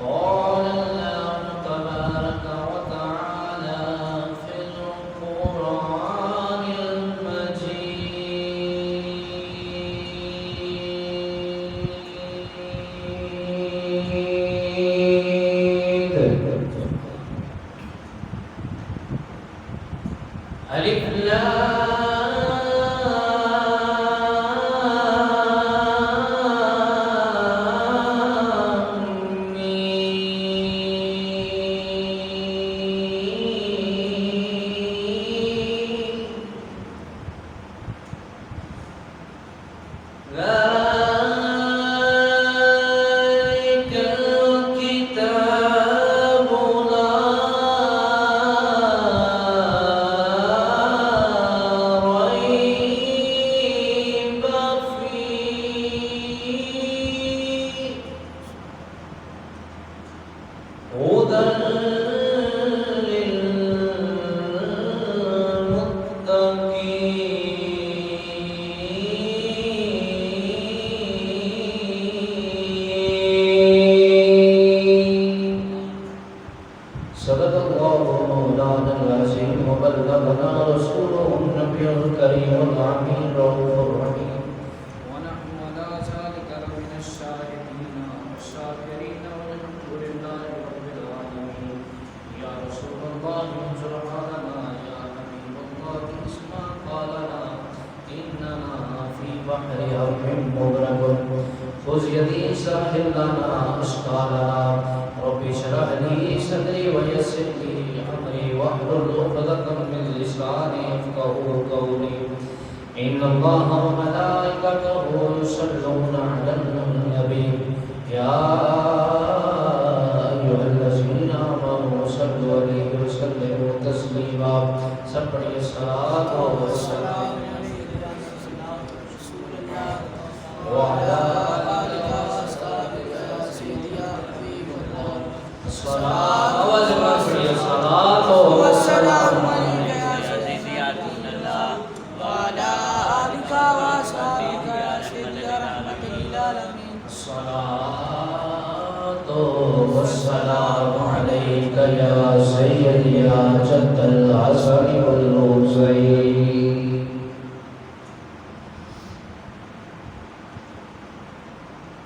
قال الله تبارك وتعالى في القرآن المجيد ألف لام ميم ذلك الكتاب لا ريب فيه هدى للمتقين صدق الله مولانا العظيم وبلغنا رسوله النبي الكريم الأمين الرؤوف الرحيم ونحن على ذلك لمن الشاهدين والشاكرين والحمد لله رب العالمين يا رسول الله انظر حالنا يا حبيب الله اسمع قالنا إننا في بحر هم مغرق خذ يدي ساحل لنا أشقالنا رب اشرح لي صدري ويسر لي أمري واحلل عقدة من لساني يفقهوا قولي إن الله وملائكته يصلون على النبي يا أيها الذين آمنوا صلوا عليه وسلموا تسليما سبحان الصلاة والسلام وعلى آله وصحبه يا سيدي يا حبيب الله الصلاة والسلام والسلام عليك يا سيدي يا رسول الله وعلى آلك وصحبك يا سيدي يا رحمة للعالمين الصلاة والسلام عليك يا سيدي يا جد الحسن والحسين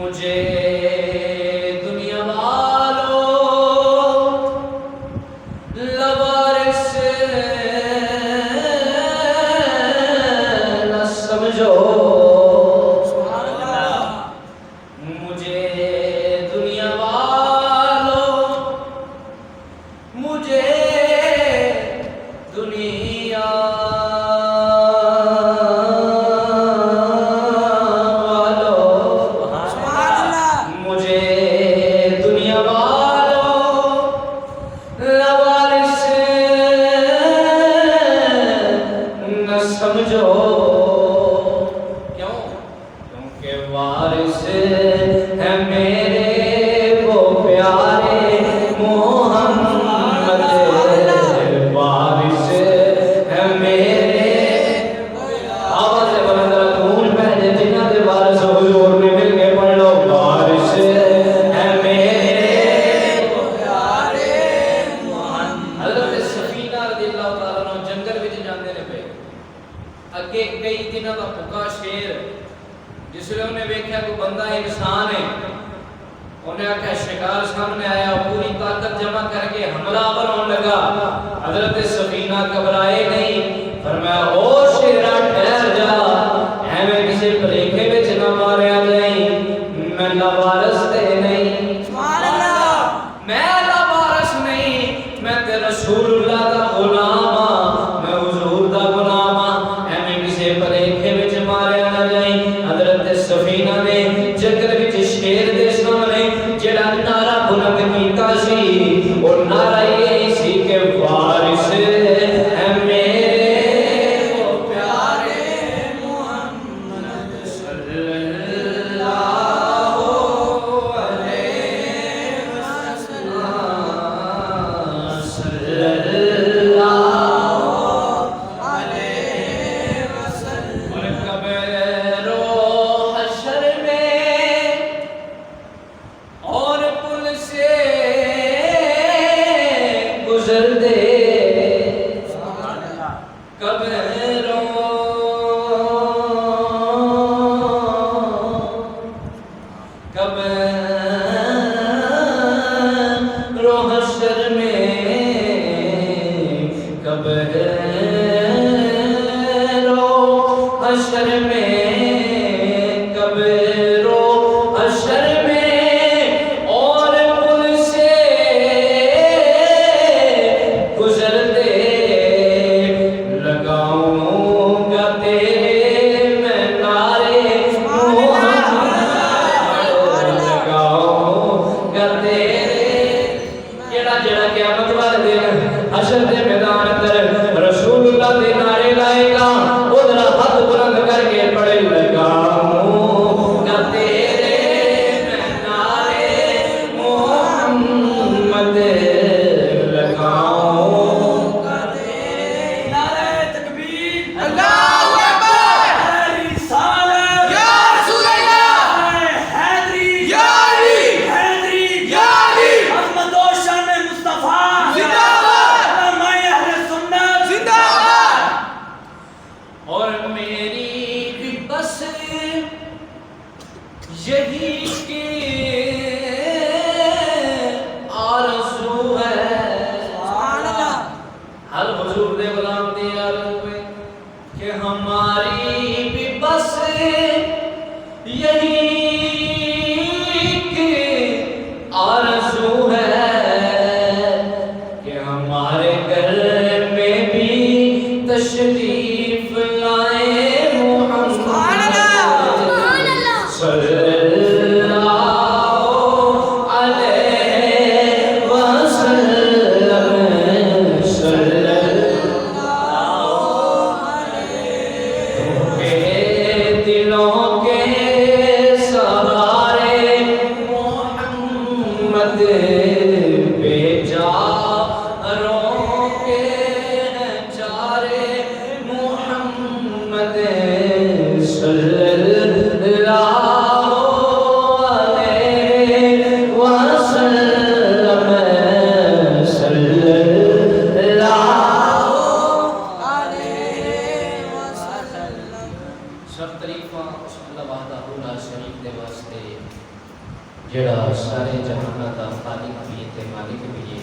مجھے دنیا والوں لوارث نہ سمجھو، مجھے دنیا والوں، مجھے دنیا سمجھو، کیوں؟ کیونکہ وارث ہے میرے وہ پیارے محمد، وارث ہے میرے، آواز بلند رکھون پہلے جنہ دے وارث حضور نے مل کے پڑھ لو، وارث ہے میرے وہ پیارے محمد۔ حضرت سفینہ رضی اللہ تعالیٰ عنہ جنگل وچ جاندے نے پے، اگے کئی دنوں کا بھوکا شیر، جس لئے انہیں ویکھیا کوئی بندہ انسان ہے، انہیں آکھا شکار سامنے آیا، پوری طاقت جمع کر کے حملہ آور لگا۔ حضرت سفینہ گھبرائے نہیں، فرمایا او شیرا ٹھہر جا، ایویں کسی بھلیکے وچ نہ ماریا جائیں، میں لوارث تے نہیں، میں لوارث نہیں، میں تے رسول اللہ دا غلام ہاں، میں حضور دا غلام ہاں، ایویں کسی بھلیکے وچ ماریا نہ جائیں۔ حضرت سفینہ نے جنگل وچ شیر دے سامنے جڑا نعرہ بلند کیتا سی، وہ نعرہ یہ سی کہ وارث ہے میرے وہ پیارے محمد صلی اللہ علیہ وسلم، صلی اللہ علیہ وسلم۔ اور قبر و حشر میں اور پل سے گزر دے، قبر و حشر میں، قبر و حشر میں، قبر و حشر میں اور پل سے گزرتے لگاؤں گا تیرے میں نعرے محمد، لگاؤں جڑا سارے جہان دا خالق بھی ہے تے مالک بھی ہے،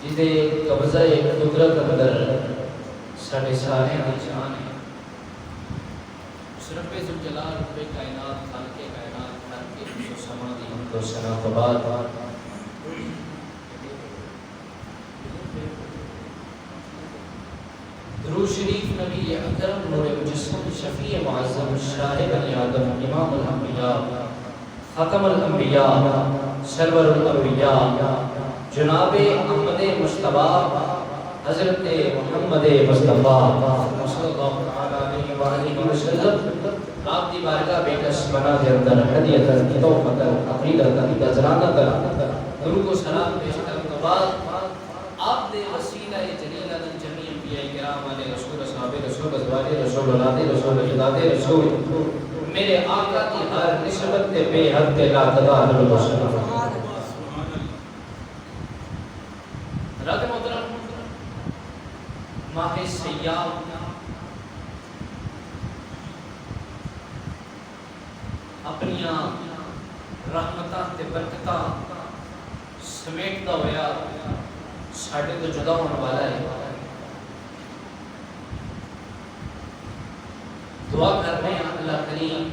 جدے قبضہ قدرت اندر سارے سارے دی جان ہے، اس رب ذوالجلال رب کائنات خالق کائنات خالق سما دی حمد و ثنا تو بعد درود شریف نبی اکرم نور مجسم شفیع معظم شاہ بنی آدم امام الانبیاء خاتم الانبیاء سرور الانبیاء جناب احمد مصطفیٰ حضرت محمد مصطفیٰ صلی اللہ علیہ وآلہ وسلم آپ دی بارگاہ بے کس بنا دے اندر ہدیتاً توفیقاً عقیدتاً گزرانتاً درود و سلام پیش کرنے کے بعد آپ دے وسیلہ جلیلہ جمیع انبیاء کرام علیہ رسول صحابہ رسول ازواج رسول اولاد رسول اجداد رسول میرے آقا کی ہر نسبت تے بے حد تے لا تدا حضرت وسلم رد محترم ماہ سیام اپنیاں رحمتاں تے برکتاں سمیٹتا ہویا ساڑھے تو جدا ہونے والا ہے، دعا کرنے ہیں اللہ کریم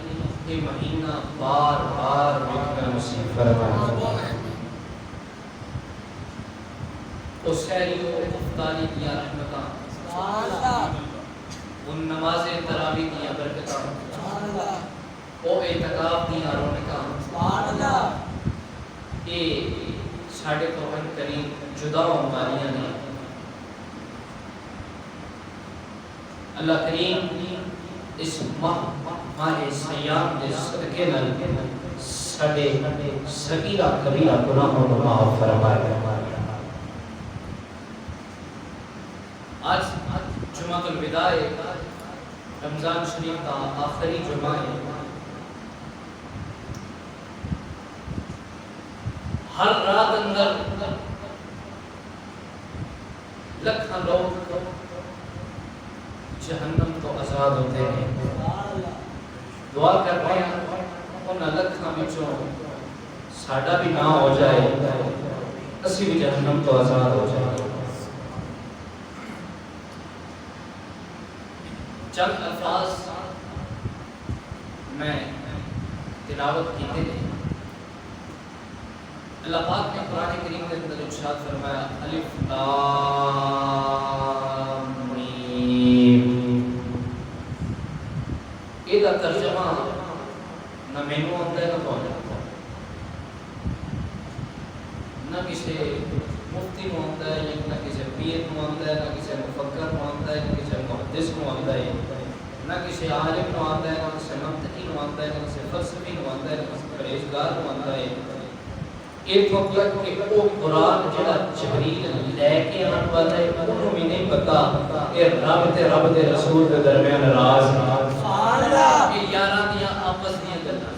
یہ مہینہ بار بار وکنا نصیب فرمائے، اس سہری و افطاری دیا رحمتاں، ان نماز تراویح دیا برکتاں، او اعتکاف دیا رونقاں، اے ساڑھے تو ہم کریم جدا ہماریاں نے اللہ کریم اس ماہ سیام دے صدقے نال ساڑھے صغیرہ کبیرہ گناہوں کو معاف فرمائے۔ آج جمعہ الوداع رمضان شریف کا آخری جمعہ ہے، ہر رات اندر لکھاں لوگ جہنم تو آزاد ہوتے ہیں، دعا کرتے ہیں ان لکھاں بچوں ساڑھا بھی نہ ہو جائے، اسی بھی جہنم تو آزاد ہو جائے۔ چند الفاظ میں تلاوت کیتے ہیں، اللہ پاک نے قرآن کریم کے اندر ارشاد فرمایا الف لام میم، یہ ترجمہ نہ مینوں آتا ہے نہ تھانوں آتا ہے، نہ کسی مفتی کو آتا ہے، نہ کسی پیر کو آتا ہے، نہ کسی مفکر کو آتا ہے، نہ کسی محدث کو آتا ہے، نہ کسی عالم کو آتا ہے، نہ کسی منطقی کو آتا ہے، نہ کسی فلسفی کو آتا ہے، نہ کسی پرہیزگار کو آتا ہے، ایک وقت کہ وہ قرآن جڑا جبریل لے کے آن والا ہے انہوں بھی نہیں پتا کہ رب دے رسول کے درمیان راز یہ یاراں دیاں آپس دیاں گلاں،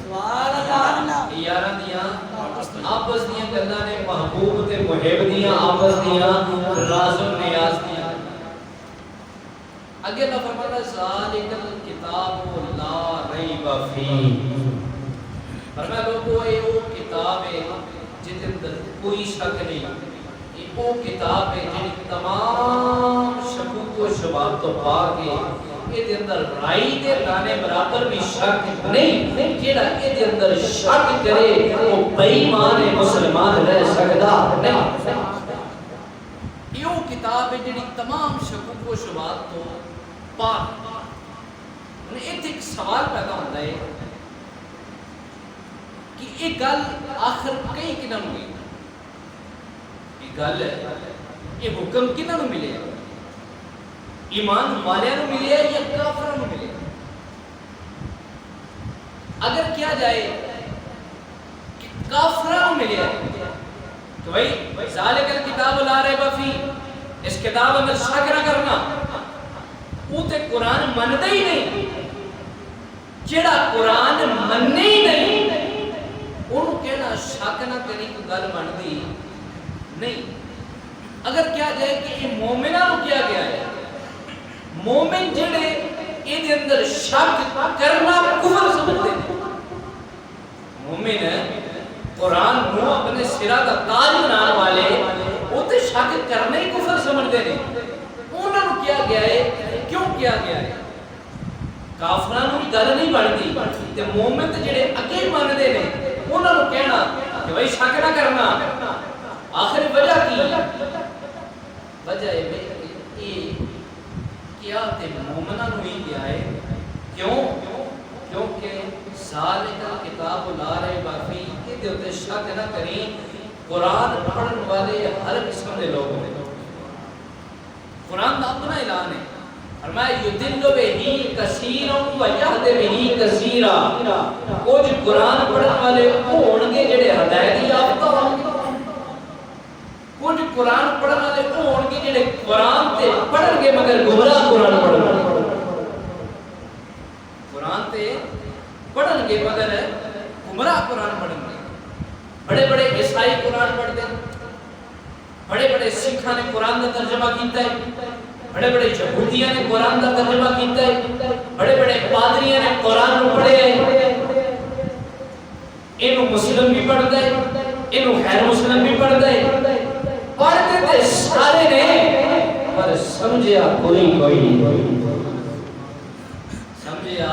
یاراں دیاں آپس دیاں گلاں نے محبوب تے محب دیاں آپس دیاں راز و نیاز دیاں۔ اگے اللہ فرماتا ذالک الکتاب لا ریب فیہ، فرمایا لوگوں یہ وہ کتاب ہے جس اندر کوئی شک نہیں، یہ وہ کتاب ہے جن تمام شکوک و شبہات تو پاک ہے، یہ اندر رائی دے لانے برابر بھی شک نہیں، جیڑا یہ اندر شک کرے وہ بے ایمان مسلمان رہ سکتا نہیں۔ یہ وہ کتاب ہے جن تمام شکوک و شبہات تو پاک۔ ایک سوال پیدا ہوتا ہے کہ یہ گل آخر کئی کنہاں نوں ہوئی، یہ گل یہ حکم کنہاں نوں ملے، ایمان والیاں نوں ملے یا کافراں نوں ملے؟ اگر کیا جائے کہ کافراں نوں ملے تو بھائی ذالک الکتاب لا ریب فیہ، اس کتاب اندر شک نہ کرنا، وہ تے قرآن مندا ہی نہیں، جڑا قرآن مننے ہی نہیں انہوں کہنا شک نہ کری کوئی گل بنتی نہیں۔ اگر کیا جائے کہ یہ مومنہ کو کیا گیا ہے، مومن جڑے یہ اندر شک کرنا کفر سمجھتے ہیں، مومن مومن قرآن نو اپنے سرا دا تاج بنانے والے وہ تے شک کرنے ہی کفر سمجھتے ہیں. انہوں نے کیا گیا ہے؟ کیوں کیا گیا ہے؟ کافران کی گل نہیں بنتی تے مومن تے جڑے اگے مانتے ہیں انہوں نے کہنا کہ بھائی شک نہ کرنا. آخر وجہ کی وجہ ہے کیا تے مومنہ نو ہی گیا ہے. کیوں؟ کیونکہ ذالک کتاب لا ریب فیہ کے دے تے شک نہ کریں. قرآن پڑھن والے ہر قسم دے لوگ ہیں. قرآن دا اپنا اعلان ہے. فرمایا یدل بہ کثیرا و یہد بہ کثیرا. کچھ قرآن پڑھن والے ہون گے جڑے ہدایت یافتہ ہون گے. کچھ قرآن پڑھن والے ہون گے جڑے قرآن تے پڑھن گے مگر گمراہ قرآن پڑھن گے. قرآن تے پڑھن گے مگر گمراہ قرآن پڑھن گے. بڑے بڑے عیسائی قرآن پڑھتے ہیں. بڑے بڑے سکھاں نے قرآن کا ترجمہ کیتا ہے. بڑے بڑے یہودیاں نے قرآن کا ترجمہ کیتا ہے. بڑے بڑے پادریاں نے قرآن کو پڑھے ہیں. انہوں مسلم بھی پڑھتا ہے, انہوں غیر مسلم بھی پڑھتا ہے. پڑھتے تھے سارے نے پر سمجھیا کوئی سمجھیا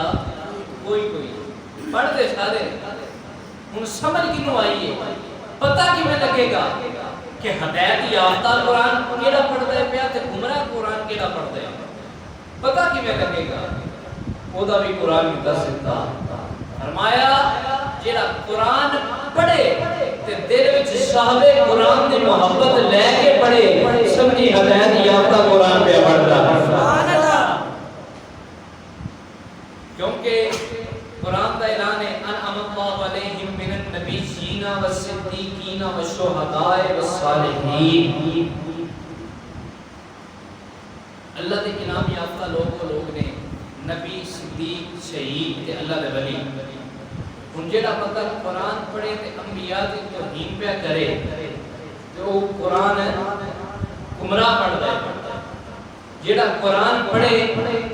کوئی پڑھتے سارے. ان سمجھ کنوں آئی ہے؟ پتہ کی میں لگے گا کہ ہدایت یافتہ قرآن کیڑا پڑھتا ہے پیا تے گمراہ قرآن کیڑا پڑھتا ہے. پتہ کی میں لگے گا او دا بھی قرآن میں دس دیتا. فرمایا جیڑا قرآن پڑھے تے دل وچ صاحب قرآن دی محبت لے کے پڑھے سمجھی ہدایت یافتہ قرآن پہ پڑھتا ہے. سبحان اللہ. کیونکہ قرآن کا اعلان ہے انعم اللہ علیہم من النبیین والصدیقین والشہداء والصالحین. اللہ دے انعام یافتہ لوگ نے نبی, صدیق, شہید تے اللہ دے ولی. ہن جڑا بندہ قرآن پڑھے تے انبیاء دی توہین پہ کرے تے او قرآن گمراہ پڑھدا ہے. جڑا قرآن پڑھے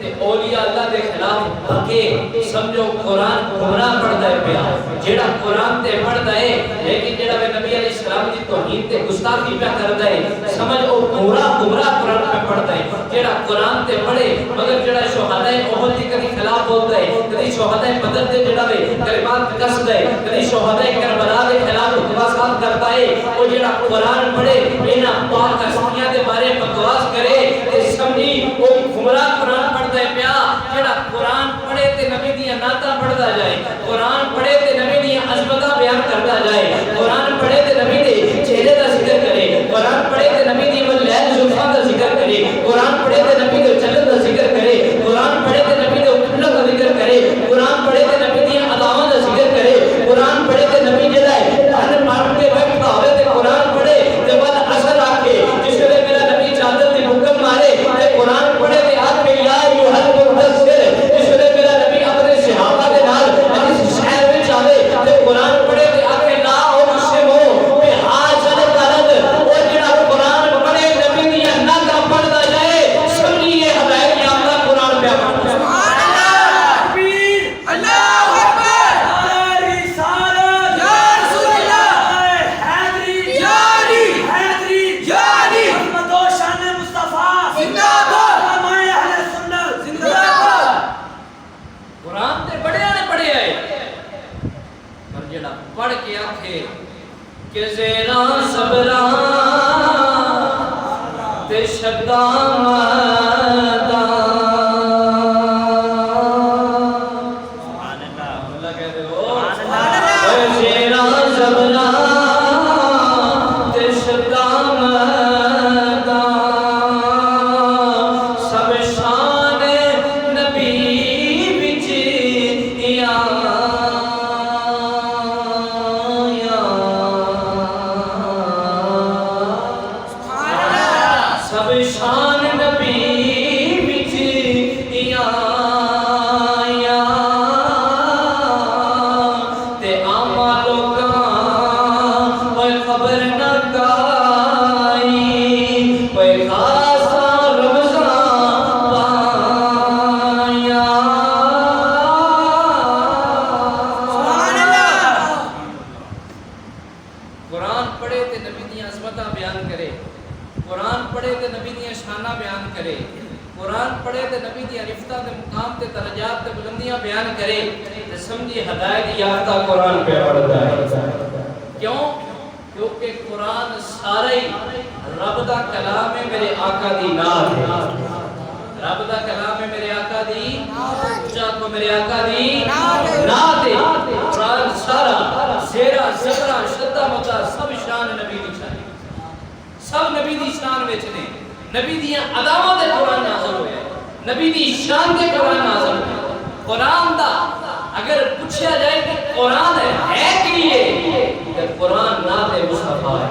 تے اولیاء اللہ دے خلاف بھگے سمجھو قرآن گمراہ پڑھدا ہے پیا. جڑا قرآن تے پڑھدا ہے لیکن جڑا نبی علیہ السلام دی توہین تے گستاخی پہ کردا ہے سمجھ او گمراہ قرآن پہ پڑھدا ہے. جڑا قرآن تے پڑھے مگر جڑا شہداء احد دی کبھی خلاف بولدا ہے, کبھی شہداء بدر دے جڑا وے کلمات کسدا ہے, کبھی شہداء کربلا دے خلاف بکواس کرتا ہے, او جڑا قرآن پڑھے انہاں پاک ہستیاں دے بارے بکواس کرے تے سمجھی او گمراہ قرآن پڑھدا ہے پیا. جڑا قرآن پڑھے تے نبی دی نعتاں پڑھدا جائے, قرآن پڑھے تے نبی دی عظمتاں بیان کردا جائے, قرآن پڑھے تے نبی دے چہرے دا ذکر کرے, قرآن پڑھے تے نبی دی لیل زلفاں دا ذکر کرے, قرآن پڑھے تے نبی دے چلن دا ذکر کرے, قرآن پڑھے تے نبی دے اٹھن دا ذکر کرے, قرآن پڑھے تے نبی دی اداواں دا ذکر کرے, قرآن پڑھے تے نبی جڑا ہے ہر مار کے وقت ہوے تے قرآن پڑھے تے بعد اثر آکھے جس ویلے میرا نبی چادر دی حکم مارے تے قرآن پڑھے تے آکھے یا ایھا المدثر. جس ویلے میرا نبی اپنے صحابہ دے نال اس شہر وچ آوے تے قرآن پڑھے تے آکھے لا اقسمو بہذا البلد. او جڑا قرآن پڑھے نبی دی نعتاں پڑھدا جائے سمجھیے ہدایت یافتہ قرآن پہ پڑھدا. سبحان اللہ. تکبیر. اللہ اکبر. نعرہ رسالت یا رسول اللہ. حیدری یاری حیدری یاری محمد و شان مصطفی زندہ باد. علماء اہل سنت زندہ باد. قرآن تے بڑے نے پڑھے آئے پر جڑا پڑھ کے آکھے کہ زیرا صبراں تے شداں مداں. سبحان اللہ. اللہ کہتے ہو سبحان اللہ. زیرا صبراں تے شداں مداں سب شان نبی وچ یا سب شان نبی وچ یا تے عام لوکاں قرآن پڑھے تے نبی دی عظمتاں بیان کرے، قرآن پڑھے تے نبی دی شاناں بیان کرے، قرآن پڑھے تے نبی دی عرفتہ تے مقام تے درجات تے بلندیاں بیان کرے تے سمجھے ہدایت یافتہ قرآن پہ پڑھتا ہے۔ کیوں؟ کیونکہ قرآن سارے رب دا کلام ہے، میرے آقا دی نعت ہے۔ رب دا کلام ہے، میرے آقا دی جا کو میرے آقا دی نعت ہے۔ قرآن سارا زیرہ زبرہ شدہ مدہ سب شان نبی دی شان، سب نبی دی شان وچ نے، نبی دیاں اداواں تے قرآن نازل ہویا ہے، نبی دی شان تے قرآن نازل ہویا ہے۔ قرآن دا اگر پوچھا جائے کہ قرآن ہے کی ہے کہ قرآن نعت مصطفیٰ ہے،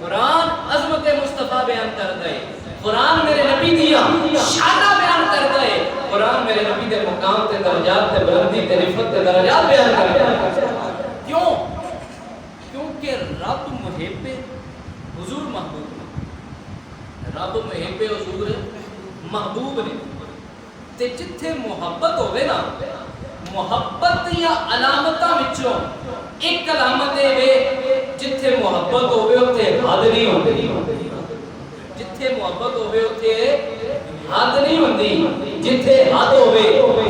قرآن عظمت مصطفیٰ بیان کرتا ہے، قرآن میرے نبی دیا شانہ بیان کرتا ہے، قرآن میرے نبی دے مقام تے درجات تے بلندی تے رفت تے درجات بیان کرتا ہے۔ کیوں؟ کیونکہ رب محب حضور محبوب نے، رب محب حضور محبوب نے، تے جتھے محبت ہوئے نا، محبت یا علامتاں وچوں ایک علامت ہے جتھے محبت ہوئے اتھے حد نہیں ہوندی، جتھے محبت ہوئے اتھے حد نہیں ہوندی، جتھے حد ہوئے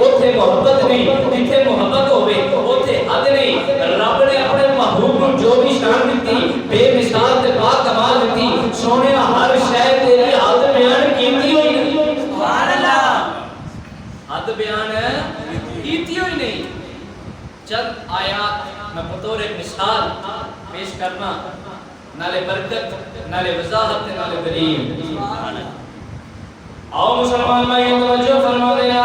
اتھے محبت نہیں، جتھے محبت ہوئے اتھے حد نہیں۔ رب نے اپنے محبوب کو جو بھی شان دیتی، بے مثال تے با کمال دیتی، سونے ہر شے تیری حد بیان کیتی ہوئی نہیں، سبحان اللہ، حد بیان کیتی ہوئی نہیں۔ چند آیات میں بطور ایک مثال پیش کرنا، نالے برکت، نالے وضاحت، نالے دلیل۔ آؤ مسلمان بھائی توجہ فرما دینا،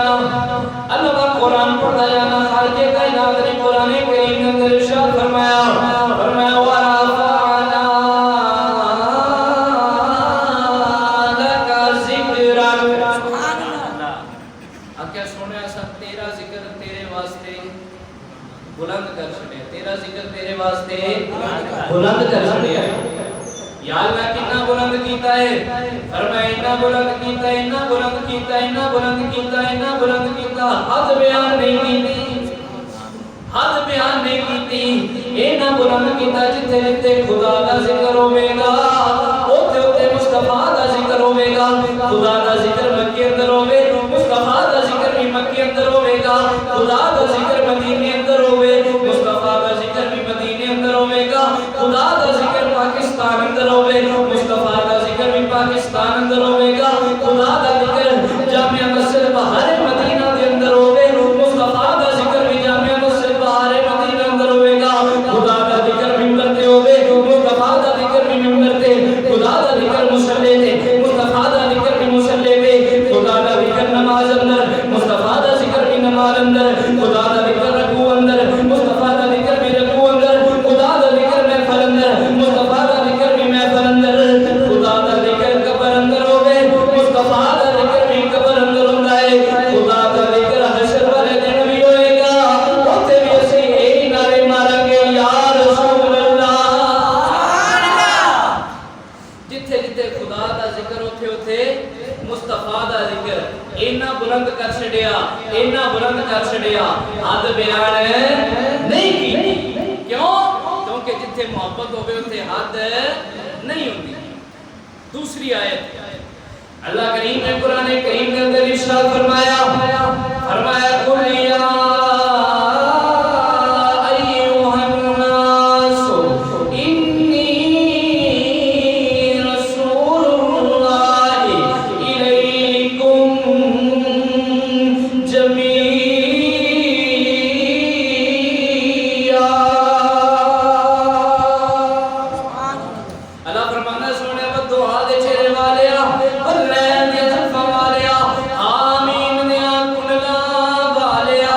اللہ کا قرآن پڑھتا جانا، خالق کائنات نے قرآن کریم کے اندر ارشاد فرمایا، فرمایا وَرَفَعْنَا لَكَ ذِكْرَكَ۔ کیا سونے ایسا تیرا ذکر تیرے واسطے بلند کر چھڑے، تیرا ذکر تیرے واسطے بلند کر چھڑے۔ یا اللہ کتنا بلند کیتا ہے، فرمایا اتنا بلند کیتا ہے، اتنا بلند کیتا ہے، اتنا بلند کیتا ہے، اتنا بلند کیتا، حد بیان نہیں کیتی، حد بیان نہیں کیتی، اتنا بلند کیتا جتھے جتھے خدا دا ذکر ہوے گا اوتھے اوتھے مصطفیٰ دا ذکر ہوے گا، خدا دا ذکر مکے اندر ہوے، مصطفیٰ دا ذکر بھی مکے اندر ہوے گا، خدا دا ذکر مدینے اندر ہوے، مصطفیٰ دا ذکر بھی مدینے اندر ہوے گا، خدا دا ذکر پاکستان اندر ہوے، مصطفیٰ دا ذکر بھی پاکستان اندر ہوے گا، خدا دا ذکر جامعہ مسجد بہار مدینہ دے اندر ہوے، مصطفیٰ دا ذکر بھی جامعہ مسجد بہار مدینہ اندر ہوے گا، خدا دا ذکر منبر تے ہوے، مصطفیٰ دا ذکر بھی منبر تے، خدا دا ذکر مصلی تے، مصطفیٰ دا ذکر بھی مصلی تے، خدا دا ذکر نماز اندر، مصطفیٰ دا ذکر بھی نماز اندر، خدا دا ذکر رکوع اندر، مصطفیٰ دا ذکر بھی رکوع اندر، خدا دا ذکر محفل اندر، مصطفیٰ دا ذکر بھی محفل اندر، خدا دا ذکر قبر اندر ہوے، مصطفیٰ دا ذکر بھی قبر اندر ہوندا ہے، خدا دا ذکر حشر والے دن بھی ہوئے گا، اوتھے بھی اسی یہی نعرے ماریں گے یا رسول اللہ، سبحان اللہ۔ جتھے جتھے خدا دا ذکر اوتھے اوتھے مصطفیٰ دا ذکر، اینا بلند کر چھڑیا، اینا بلند کر چھڑیا، حد بیان نہیں کی۔ کیوں؟ کیونکہ جتھے محبت ہوئے اتھے حد نہیں ہوتی۔ دوسری آیت اللہ کریم نے قرآن کریم کے اندر ارشاد فرمایا، فرمایا قُلْ يَا أَيُّهَا النَّاسُ إِنِّي رَسُولُ اللَّهِ إِلَيْكُمْ جَمِيعًا۔ اللہ فرمانا سونے وہ دعا دے چہرے والیا، بلین دے زلفاں والیا، آمین دے کنلا والیا،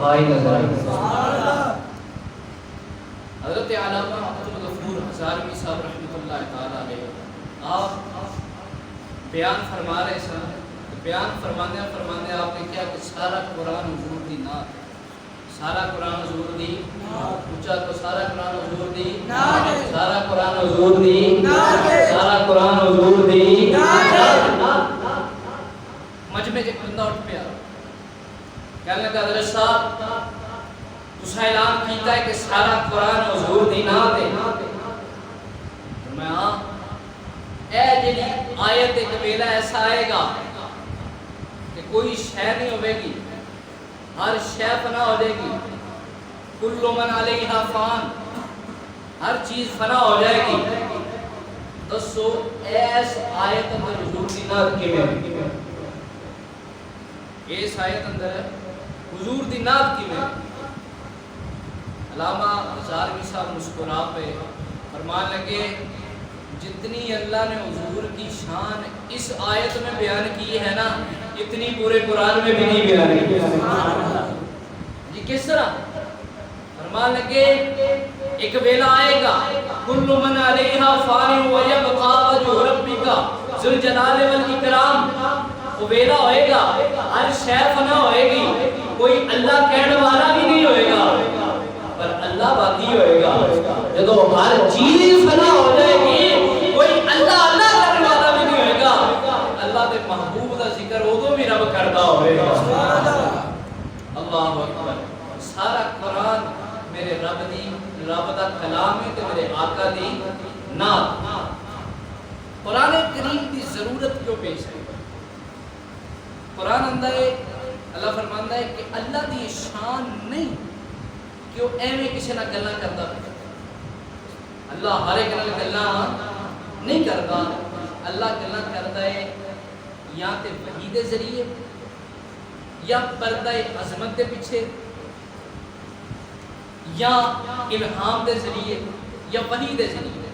صفائی نظر آئی۔ حضرت علامہ عبدالغفور ہزاروی صاحب رحمۃ اللہ تعالیٰ علیہ آپ بیان فرما رہے سن، بیان فرمانے آپ نے کیا کہ سارا قرآن حضور دی نعت، سارا قرآن حضور دی اونچا تو سارا قرآن حضور دی سارا قرآن حضور دی سارا قرآن حضور دی مجمع جے بندہ اٹھ پیا کہنے لگا حضرت صاحب تسا اعلان کیتا ہے کہ سارا قرآن حضور دی نعت ہے، میں ہاں اے جی آیت ایک ویلا ایسا آئے گا کہ کوئی شے نہیں ہوے گی، ہر شے فنا ہو جائے گی، کل من علیہا فان، ہر چیز فنا ہو جائے گی۔ دسو ایس آیت اندر حضور دی نعت کیویں، اس آیت اندر حضور دی نعت کیویں؟ علامہ ہزاروی صاحب مسکرا پہ فرمان لگے جتنی اللہ نے حضور کی شان اس آیت میں بیان کی ہے نا اتنی پورے قرآن میں بھی نہیں بیان کی۔ جی کس طرح؟ فرمان لگے ایک ویلا آئے گا کل من علیہا فان ویبقى وجہ ربک ذو الجلال والاکرام، وہ ویلا ہوئے گا ہر شے فنا ہوئے گی، کوئی اللہ کہنے والا بھی نہیں ہوئے گا پر اللہ باقی ہوئے گا۔ جب ہر چیز فنا ہو جائے گی کوئی اللہ اللہ کرنے والا بھی نہیں ہوئے گا، اللہ دے محبوب دا ذکر ادو بھی رب کرتا ہوئے گا۔ اللہ اکبر۔ سارا قرآن میرے رب دی رب دا کلام ہے تے میرے آقا دی نعت۔ قرآن کریم دی ضرورت کیوں پیش ہے؟ قرآن اندر اللہ فرماندا ہے کہ اللہ دی شان نہیں کہ وہ ایویں کسی نہ گلاں کرتا، اللہ ہر ایک نال گلاں نہیں کرتا، اللہ گلاں کرتا ہے یا تے وحی دے ذریعے یا پردہ عظمت دے پیچھے یا الہام دے ذریعے یا وحی دے ذریعے،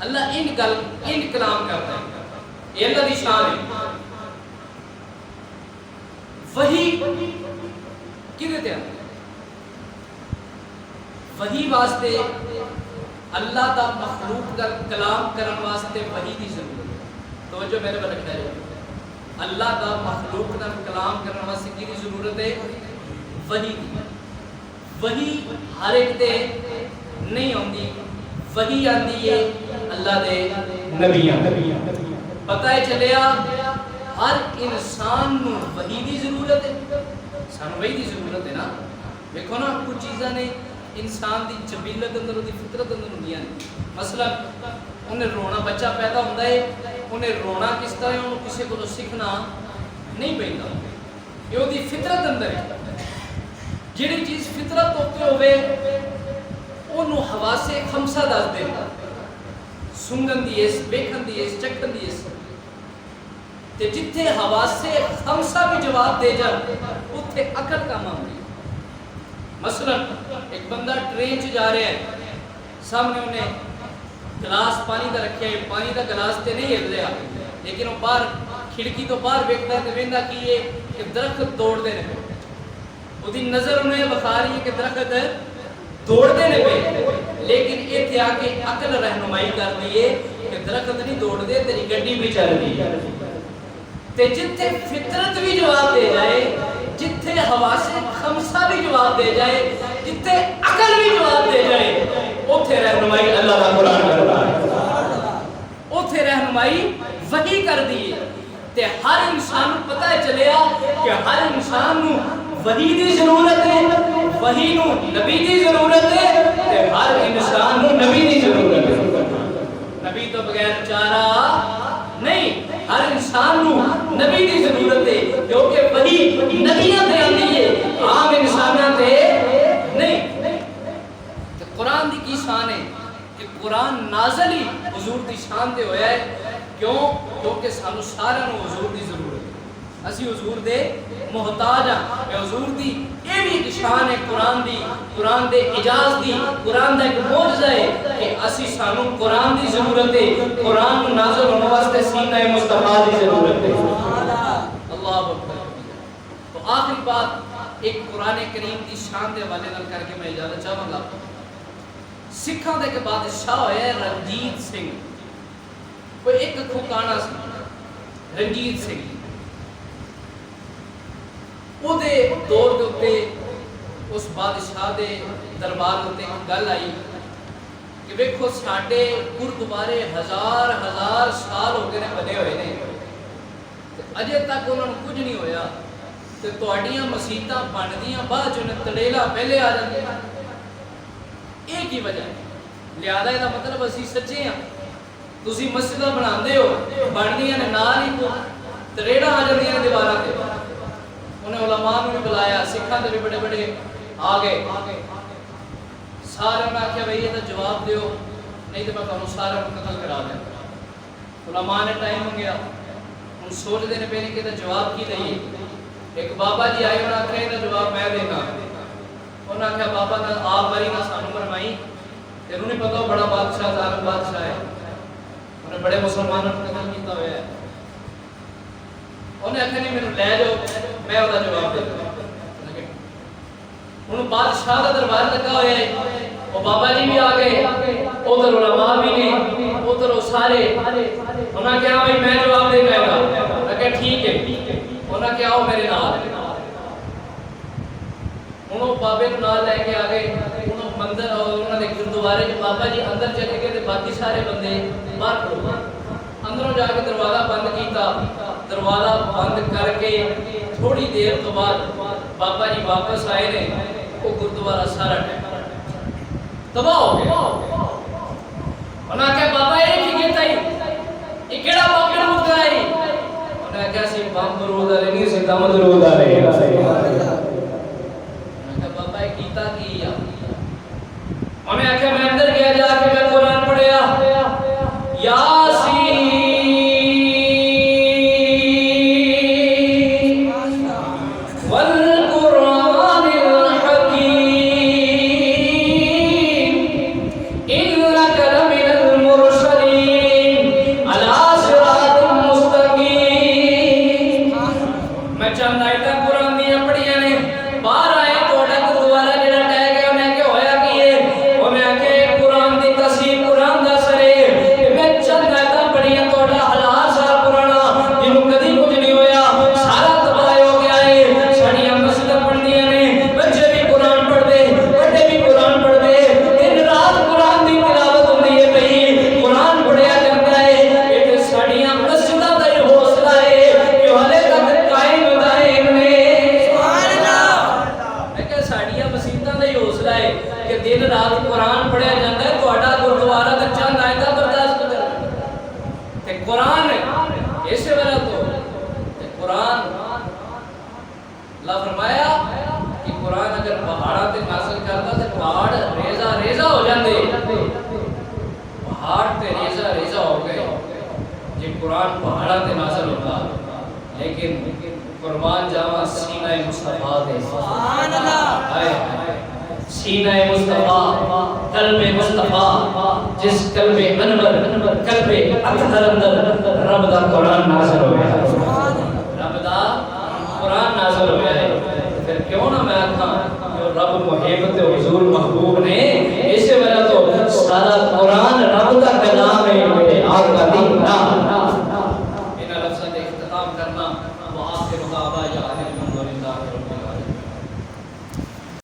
اللہ ان کلام کرتا ہے، یہ اللہ دی شان ہے۔ وحی کدے تے آتی؟ وحی واسطے اللہ دا مخلوق کا کلام کرن واسطے وحی دی ضرورت ہے۔ توجہ میرے پر رکھنا ہے، اللہ دا مخلوق کا کلام کرن واسطے کی ضرورت ہے؟ وحی دی۔ وحی ہر ایک تے نہیں ہوندی، وحی آندی ہے اللہ دے نبیاں۔ پتہ ہے چلیا ہر انسان نو وحی دی ضرورت ہے، سانو وحی دی ضرورت ہے نا۔ دیکھو نا کچھ چیزاں نے انسان دی جبیلت اندر دی فطرت اندر ہوندیاں نے، مثلا انہیں رونا، بچہ پیدا ہوندا ہے انہیں رونا کس طرح ہے انہوں کسی کو سیکھنا نہیں پیندا، یہ وہ دی فطرت اندر ہے۔ جڑی چیز فطرت ہوتے ہوئے انہوں حواس خمسہ دس دے، سنگن دی اس، ویکھن دی اس، چکھن دی اس، تے جتھے حواس خمسہ بھی جواب دے جان اتھے عقل کام آؤں گی۔ مثلا ایک بندہ ٹرین چ جا رہا ہے، سامنے انہیں گلاس پانی کا رکھا ہے، پانی کا گلاس تے نہیں ہل رہا لیکن وہ باہر کھڑکی تو باہر ویکھدا ہے تے ویندا کی ہے کہ درخت دوڑدے نے، اودی نظر انہیں بخا رہی ہے کہ درخت دوڑدے نے پے، لیکن ایتھے آ کے عقل رہنمائی کر دی ہے کہ درخت نہیں دوڑدے، تیری گڈی بھی چل رہی ہے۔ تے جتھے فطرت بھی جواب دے جائے، جتھے حواس خمسہ بھی جواب دے جائے، جتھے عقل بھی جواب دے جائے، اوتھے رہنمائی اللہ کا قرآن کر رہا ہے، اوتھے رہنمائی وحی کر دی ہے۔ تے ہر انسان کو پتہ چلیا کہ ہر انسان نو وحی دی ضرورت ہے، وحی نو نبی دی ضرورت ہے، تے ہر انسان نو نبی دی ضرورت ہے۔ نبی تو بغیر چارہ نہیں، ہر انسان نو نبی دی ضرورت ہے، کیونکہ وحی نبیاں تے آندی ہے، عام انساناں تے نہیں۔ تے قرآن دی کی شان ہے کہ قرآن نازل ہی حضور دی شان تے ہویا ہے، کیوں؟ کیونکہ سانو سارا نو حضور دی ضرورت ہے، اسی حضور دے محتاج ہاں۔ کہ حضور دی یہ بھی ایک شان ہے قرآن دی، قرآن دے اجاز دی، قرآن دا ایک معجزہ ہے کہ اسی سانو قرآن دی ضرورت ہے، قرآن نازل ہونے واسطے سینہ مصطفیٰ دی ضرورت ہے۔ اللہ اکبر۔ تو آخری بات ایک قرآن کریم کی شان کے حوالے کر کے میں اجازت چاہوں گا. سکھاں دے کے بادشاہ ہویا ہے رنجیت سنگھ. کوئی ایک کھوکانا سی رنجیت سنگھ. وہ دے دور دے اتے اس بادشاہ دے دربار ہوتے ایک گل آئی کہ ویکھو ساڈے گردوارے ہزار ہزار سال ہو گئے نے بنے ہوئے نے اجے تک انہوں نے کچھ نہیں ہویا تے تہاڈیاں مسیتاں بندیاں بعد چوں تڑیلا پہلے آ جاندے. یہ کی وجہ ہے؟ لہذا یہ مطلب اسی سچے ہاں. تسی مسجداں بناندے ہو بندیاں نے نال ہی تڑیڑا آ جاندیاں نے دیواراں تے. انہیں علماء نے بھی بلایا, سکھاں دے بھی بڑے بڑے آ گئے. سارے نے آخیا بھائی یہ تو جواب دیو نہیں تو میں تمہیں سارا قتل کرا دیا. علماء نے ٹائم منگیا, ہوں سوچ دینے پہ نہیں کہ جواب کی دئیے. ایک بابا جی آئے, انہوں نے آخیا یہ جواب میں دینا. انہوں نے آخیا بابا نے آپ باری نہ سانو فرمائی, انہوں نے پتا بڑا بادشاہ ظالم بادشاہ ہے, انہیں بڑے مسلمانوں نے قتل کیتا ہوا ہے. انہیں آخیا نہیں میرے لے جاؤ میں وہ جواب دے دوں. ہوں بادشاہ کا دربار لگا ہوا ہے, وہ بابا جی بھی آ گئے, ادھر علماء بھی نے, ادھر وہ سارے. انہوں نے کہا بھائی میں جواب دے گا. میں کہا ٹھیک ہے. انہوں نے کہا آؤ میرے نال. انہوں بابے کو نال لے کے آ گئے. انہوں مندر اور انہوں نے گردوارے جو بابا جی اندر چلے گئے تو باقی سارے بندے باہر کھڑو گئے. اندروں جا کے دروازہ بند کیتا. دروازہ بند کر کے تھوڑی دیر تو بعد بابا جی واپس آئے نے. وہ گردوارہ سارا تباہ ہو گیا. انہوں نے کہا بابا یہ کی کہتا ہے, یہ کیڑا بم درود ہے؟ انہوں نے کہا سی بم درود ہے نہیں سی دم درود ہے. انہوں نے کہا بابا یہ کیتا کی ہے؟ انہوں نے کہا میں اندر گیا, جا کے میں قرآن پڑھیا یاسین سینہ مصطفیٰ قلب مصطفیٰ جس قلب انور قلب اطہر اندر رب دا قرآن نازل ہویا ہے. رب دا قرآن نازل ہویا ہے. پھر کیوں نہ میں آکھاں جو رب محب